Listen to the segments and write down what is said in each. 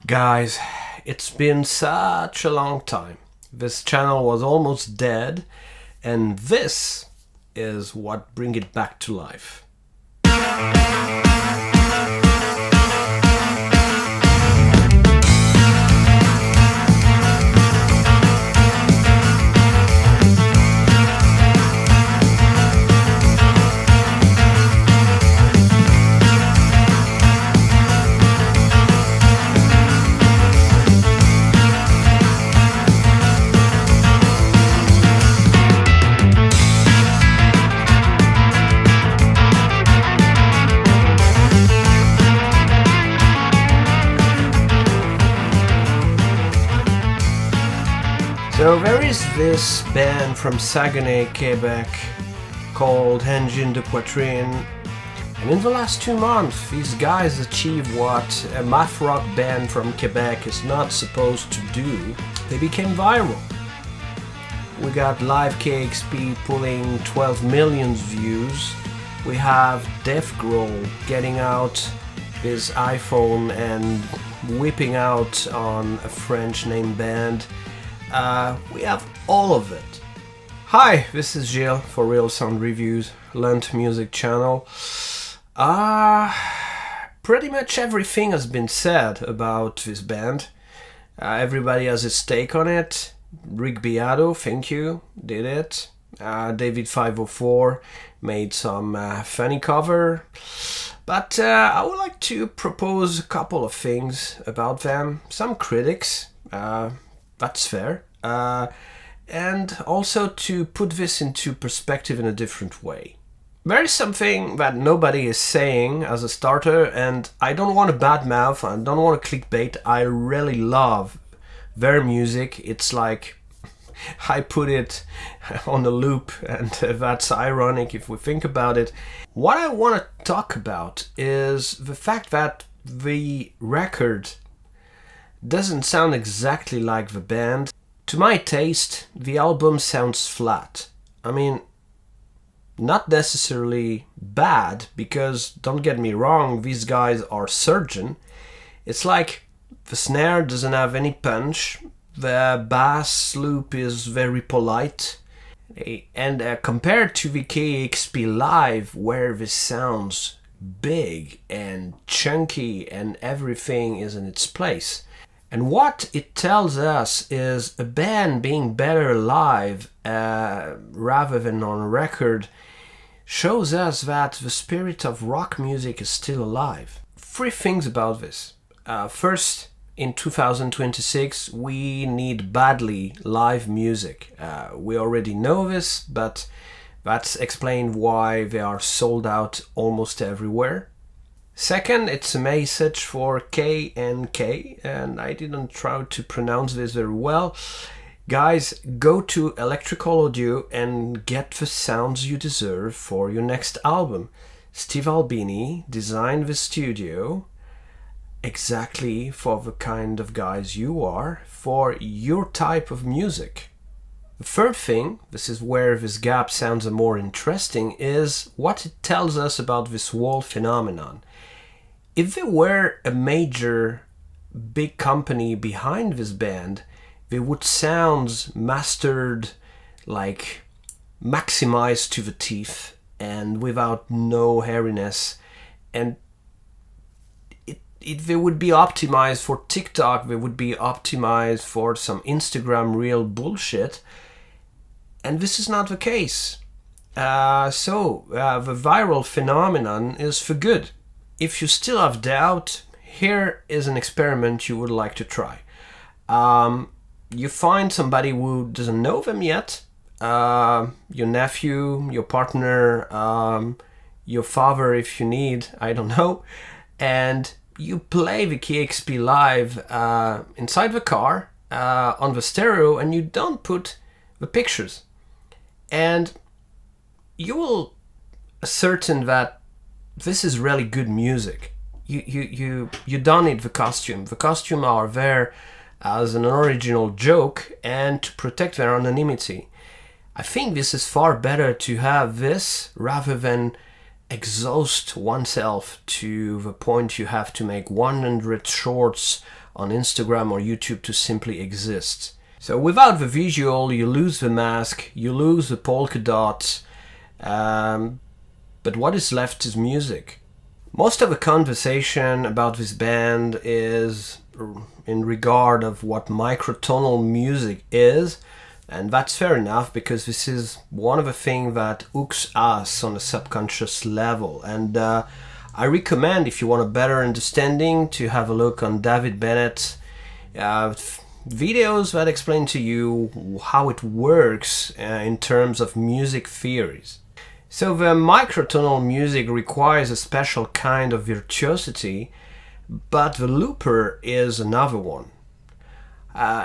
Guys, it's been such a long time. This channel was almost dead, and this is what bring it back to life. So there is this band from Saguenay, Quebec called Angine de Poitrine, and in the last 2 months these guys achieved what a math rock band from Quebec is not supposed to do. They became viral. We got live KEXP pulling 12 million views. We have Def Grohl getting out his iPhone and whipping out on a French name band. We have all of it. Hi, this is Gilles for Real Sound Reviews, Learned Music channel. Pretty much everything has been said about this band. Everybody has his take on it. Rick Beato, thank you, did it. David 504 made some funny cover. But I would like to propose a couple of things about them. Some critics. That's fair. And also to put this into perspective in a different way. There is something that nobody is saying as a starter, and I don't want to badmouth, I don't want to clickbait. I really love their music. It's like I put it on a loop, and that's ironic if we think about it. What I want to talk about is the fact that the record doesn't sound exactly like the band. To my taste, the album sounds flat. I mean, not necessarily bad, because don't get me wrong, these guys are surgeon. It's like the snare doesn't have any punch, the bass loop is very polite, and compared to the KEXP Live, where this sounds big and chunky and everything is in its place. And what it tells us is a band being better live rather than on record shows us that the spirit of rock music is still alive. 3 things about this. First, in 2026, we need badly live music. We already know this, but that's explained why they are sold out almost everywhere. Second, it's a message for K and K, and I didn't try to pronounce this very well. Guys, go to Electrical Audio and get the sounds you deserve for your next album. Steve Albini designed the studio exactly for the kind of guys you are, for your type of music. The third thing, this is where this gap sounds more interesting, is what it tells us about this whole phenomenon. If there were a major big company behind this band, they would sound mastered, like maximized to the teeth and without no hairiness. And they would be optimized for TikTok, they would be optimized for some Instagram reel bullshit. And this is not the case. So the viral phenomenon is for good. If you still have doubt, here is an experiment you would like to try. You find somebody who doesn't know them yet, your nephew, your partner, your father if you need, I don't know, and you play the KEXP Live inside the car, on the stereo, and you don't put the pictures. And you will ascertain that this is really good music. You don't need the costume. The costume are there as an original joke and to protect their anonymity. I think this is far better to have this rather than exhaust oneself to the point you have to make 100 shorts on Instagram or YouTube to simply exist. So without the visual, you lose the mask, you lose the polka dots, but what is left is music. Most of the conversation about this band is in regard of what microtonal music is, and that's fair enough because this is one of the things that hooks us on a subconscious level. And I recommend, if you want a better understanding, to have a look on David Bennett's videos that explain to you how it works in terms of music theories. So the microtonal music requires a special kind of virtuosity, but the looper is another one.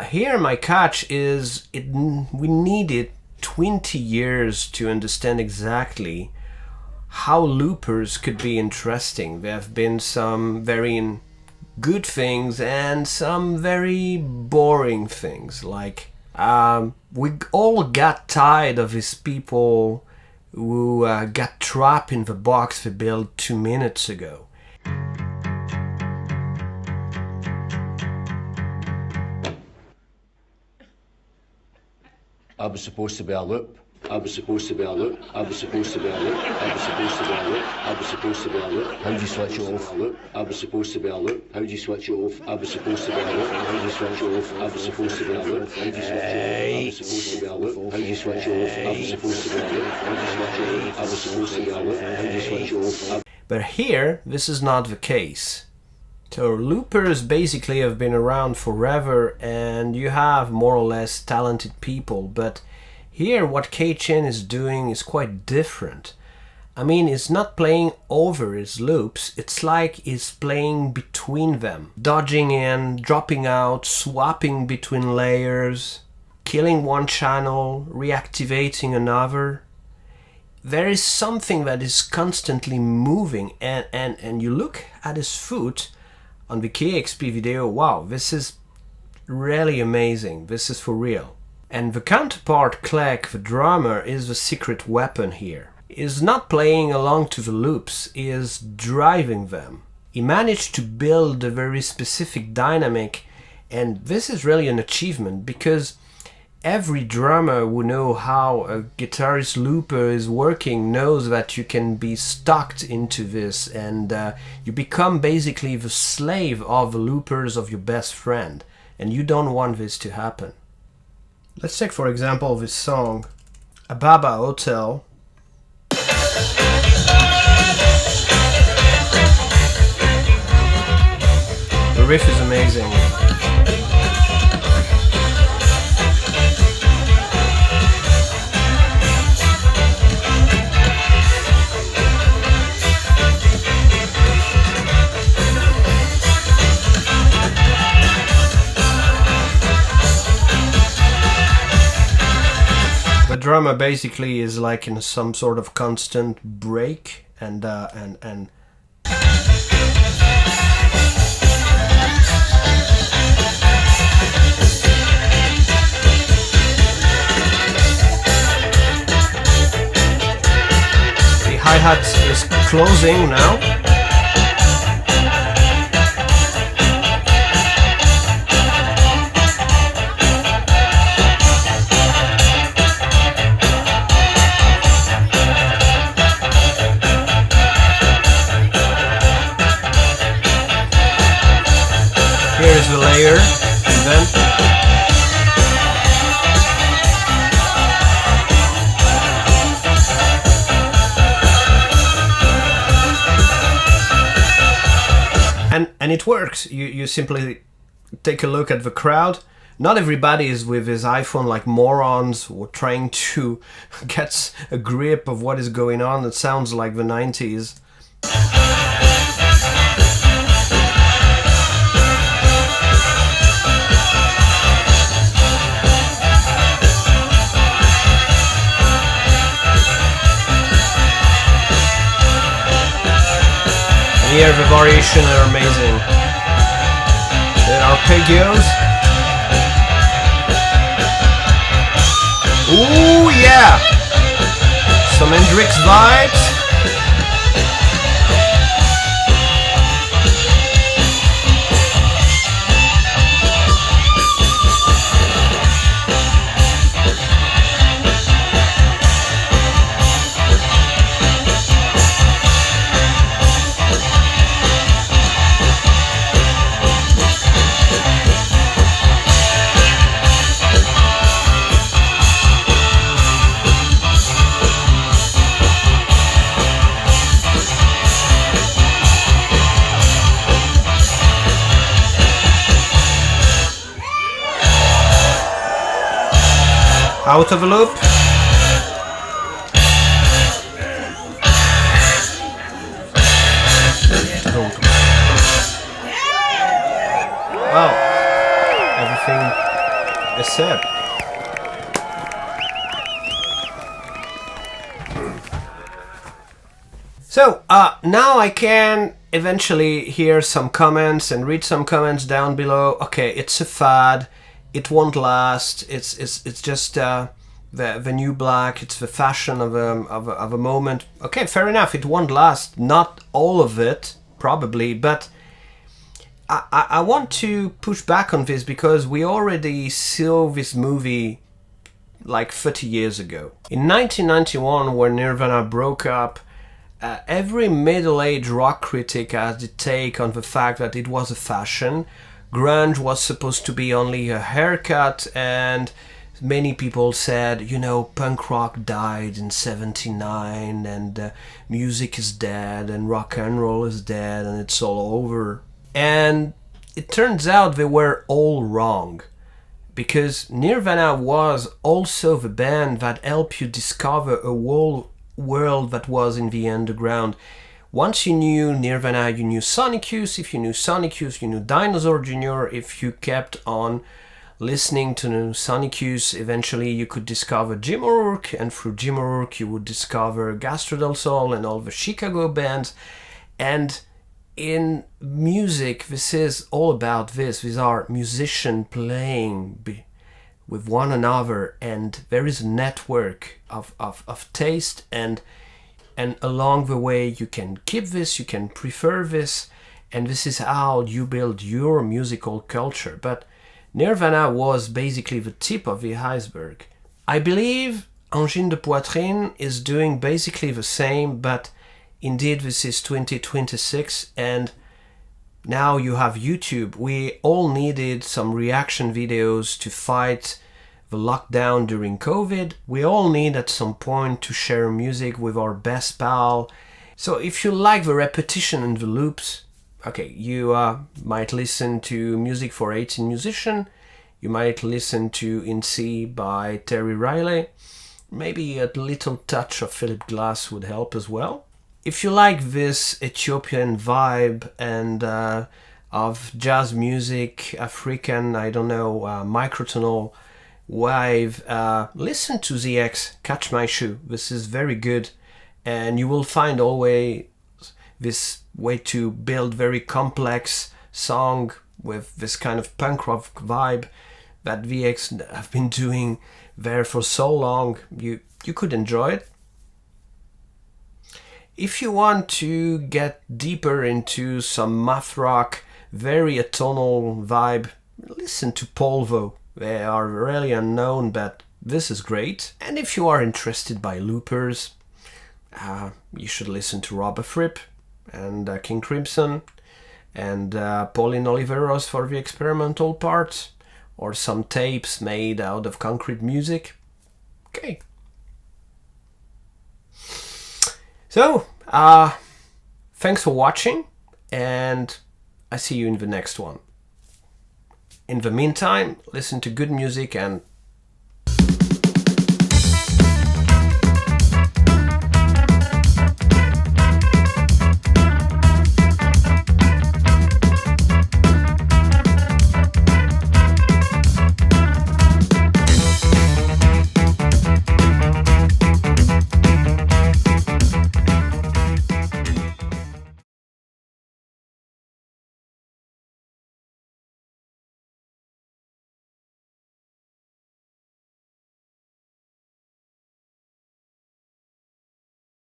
Here my catch is we needed 20 years to understand exactly how loopers could be interesting. There have been some very good things and some very boring things. Like we all got tired of these people who got trapped in the box they built 2 minutes ago. I was supposed to be a loop. I was supposed to be a loop. I was supposed to be a loop. I was supposed to be a loop. I was supposed to be a loop. How do you switch it off? I was supposed to be a loop. How do you switch it off? I was supposed to be a loop. How do you switch it off? I was supposed to be a loop. How do you switch it off? I was supposed to be a loop. How do you switch it off? I was supposed to be a loop. How do you switch it off? I was supposed to be a loop. How do you switch it off? But here, this is not the case. So loopers basically have been around forever, and you have more or less talented people, but here what Kei Chen is doing is quite different. I mean, he's not playing over his loops, it's like he's playing between them, dodging in, dropping out, swapping between layers, killing one channel, reactivating another. There is something that is constantly moving, and you look at his foot on the KEXP video, wow, this is really amazing, this is for real. And the counterpart Clegg, the drummer, is the secret weapon here. He's not playing along to the loops, he is driving them. He managed to build a very specific dynamic, and this is really an achievement because every drummer who knows how a guitarist looper is working knows that you can be stuck into this, and you become basically the slave of the loopers of your best friend, and you don't want this to happen. Let's take for example this song, Ababa Hotel. The riff is amazing. The drummer basically is like in some sort of constant break and the hi-hat is closing now. Here's the layer, and then and it works. You simply take a look at the crowd. Not everybody is with his iPhone like morons or trying to get a grip of what is going on. It sounds like the 90s. Here the variations are amazing. There are arpeggios. Ooh yeah! Some Hendrix vibes. Out of a loop. Well, everything is said. So, now I can eventually hear some comments and read some comments down below. Okay, it's a fad. It won't last. It's just the new black. It's the fashion of a moment. Okay, fair enough. It won't last. Not all of it, probably, but I want to push back on this because we already saw this movie like 30 years ago. In 1991, when Nirvana broke up, every middle-aged rock critic had a take on the fact that it was a fashion. Grunge was supposed to be only a haircut, and many people said, punk rock died in 79 and music is dead and rock and roll is dead and it's all over. And it turns out they were all wrong, because Nirvana was also the band that helped you discover a whole world that was in the underground. Once you knew Nirvana, you knew Sonic Youth. If you knew Sonic Youth, you knew Dinosaur Jr. If you kept on listening to Sonic Youth, eventually you could discover Jim O'Rourke, and through Jim O'Rourke you would discover Gastro del Sol and all the Chicago bands. And in music, this is all about this. These are musicians playing with one another, and there is a network of taste, and along the way you can keep this, you can prefer this, and this is how you build your musical culture. But Nirvana was basically the tip of the iceberg. I believe Angine de Poitrine is doing basically the same, but indeed this is 2026 and now you have YouTube. We all needed some reaction videos to fight the lockdown during COVID. We all need at some point to share music with our best pal. So if you like the repetition and the loops, okay, you might listen to Music for 18 Musician, you might listen to In C by Terry Riley, maybe a little touch of Philip Glass would help as well. If you like this Ethiopian vibe and of jazz music, African, microtonal wave, listen to ZX, Catch My Shoe. This is very good, and you will find always this way to build very complex song with this kind of punk rock vibe that VX have been doing there for so long. You could enjoy it. If you want to get deeper into some math rock, very atonal vibe, listen to Polvo. They are really unknown, but this is great. And if you are interested by loopers, you should listen to Robert Fripp and King Crimson and Pauline Oliveros for the experimental parts, or some tapes made out of concrete music. Okay. So, thanks for watching, and I see you in the next one. In the meantime, listen to good music and